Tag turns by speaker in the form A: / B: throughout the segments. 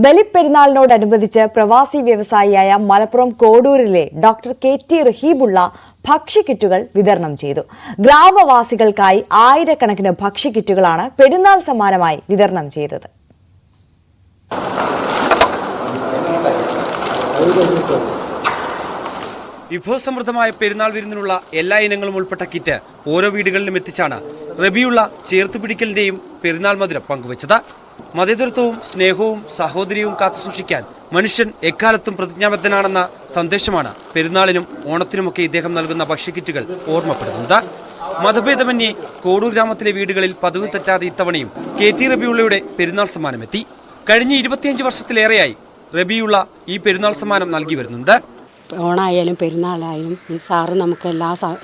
A: ബലിപ്പെരുന്നാളിനോടനുബന്ധിച്ച് പ്രവാസി വ്യവസായിയായ Malappuram കോഡൂരിലെ doctor KT റഹീബുള്ള ഭക്ഷ്യക്കിറ്റുകൾ വിതരണം ചെയ്തു. ഗ്രാമവാസികൾക്കായി ആയിരക്കണക്കിന് ഭക്ഷ്യക്കിറ്റുകളാണ് പെരുന്നാൾ സമ്മാനമായി വിതരണം ചെയ്തത്.
B: വിഭവസമൃദ്ധമായ പെരുന്നാൾ വിരുന്നിനുള്ള എല്ലാ ഇനങ്ങളും ഉൾപ്പെട്ട കിറ്റ് ഓരോ വീടുകളിലും എത്തിച്ചാണ് റബിയുള്ള ചേർത്തുപിടിക്കലിന്റെയും പെരുന്നാൾ മധുരം പങ്കുവച്ചത്. മതേതരത്വവും സ്നേഹവും സഹോദര്യവും കാത്തുസൂക്ഷിക്കാൻ മനുഷ്യൻ എക്കാലത്തും പ്രതിജ്ഞാബദ്ധനാണെന്ന സന്ദേശമാണ് പെരുന്നാളിനും ഓണത്തിനുമൊക്കെ ഇദ്ദേഹം നൽകുന്ന ഭക്ഷ്യക്കിറ്റുകൾ ഓർമ്മപ്പെടുന്നത്. മതഭേദമന്യേ കോഡൂർ ഗ്രാമത്തിലെ വീടുകളിൽ പതിവ് തെറ്റാതെ ഇത്തവണയും KT റബിയുള്ളയുടെ പെരുന്നാൾ സമ്മാനമെത്തി. കഴിഞ്ഞ 25 വർഷത്തിലേറെയായി റബിയുള്ള ഈ പെരുന്നാൾ സമ്മാനം നൽകി വരുന്നുണ്ട്.
C: ഓണായാലും പെരുന്നാളായാലും ഈ സാറ് നമുക്ക്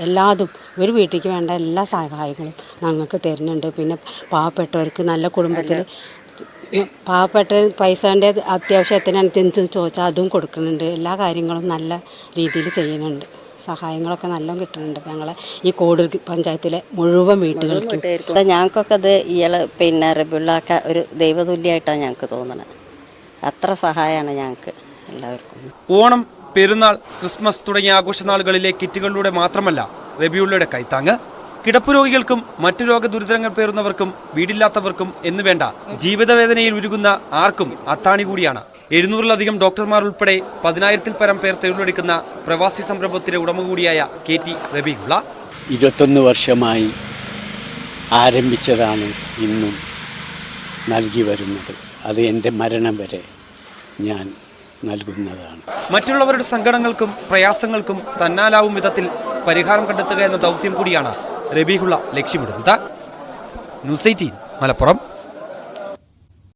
C: എല്ലാതും ഒരു വീട്ടിലേക്ക് വേണ്ട എല്ലാ സഹായങ്ങളും ഞങ്ങൾക്ക് തരുന്നുണ്ട്. പിന്നെ പാവപ്പെട്ടവർക്ക് നല്ല കുടുംബത്തിൽ പാവപ്പെട്ട പൈസേൻ്റെ അത്യാവശ്യത്തിനനുസരിച്ച് ചോദിച്ചാൽ അതും കൊടുക്കുന്നുണ്ട്. എല്ലാ കാര്യങ്ങളും നല്ല രീതിയിൽ ചെയ്യുന്നുണ്ട്. സഹായങ്ങളൊക്കെ നല്ലോണം കിട്ടുന്നുണ്ട് ഞങ്ങളെ ഈ കോഡൂർ പഞ്ചായത്തിലെ മുഴുവൻ വീട്ടുകൾക്കും.
D: ഞങ്ങൾക്കൊക്കെ അത് പിന്നെ റബിയുള്ളൊക്കെ ഒരു ദൈവതുല്യമായിട്ടാണ് ഞങ്ങൾക്ക് തോന്നുന്നത്. അത്ര സഹായമാണ് ഞങ്ങൾക്ക് എല്ലാവർക്കും.
B: ഓണം, പെരുന്നാൾ, ക്രിസ്മസ് തുടങ്ങിയ ആഘോഷനാളുകളിലെ കിറ്റുകളിലൂടെ മാത്രമല്ല റബിയുള്ളയുടെ കൈത്താങ്ങ്. കിടപ്പുരോഗികൾക്കും മറ്റു രോഗദുരിതങ്ങൾ പേറുന്നവർക്കും വീടില്ലാത്തവർക്കും എന്നുവേണ്ട ജീവിതവേദനയിൽ ഉരുകുന്ന ആർക്കും അത്താണി കൂടിയാണ്. 700-ലധികം ഡോക്ടർമാർ ഉൾപ്പെടെ 10,000-ൽ പരം പേർ തൊഴിലെടുക്കുന്ന പ്രവാസി സംരംഭത്തിന്റെ ഉടമ കൂടിയായ KT റബിയുള്ള.
E: 21 വർഷമായി ആരംഭിച്ചതാണ് ഇന്നും നൽകി വരുന്നത്. അത് എൻ്റെ മരണം വരെ ഞാൻ നൽകുന്നതാണ്.
B: മറ്റുള്ളവരുടെ സങ്കടങ്ങൾക്കും പ്രയാസങ്ങൾക്കും തന്നാലാവും വിധത്തിൽ പരിഹാരം കണ്ടെത്തുക എന്ന ദൗത്യം കൂടിയാണ് റബീഹുള്ള ലക്ഷ്യമിടുന്നത്. ന്യൂസ് 18 മലപ്പുറം.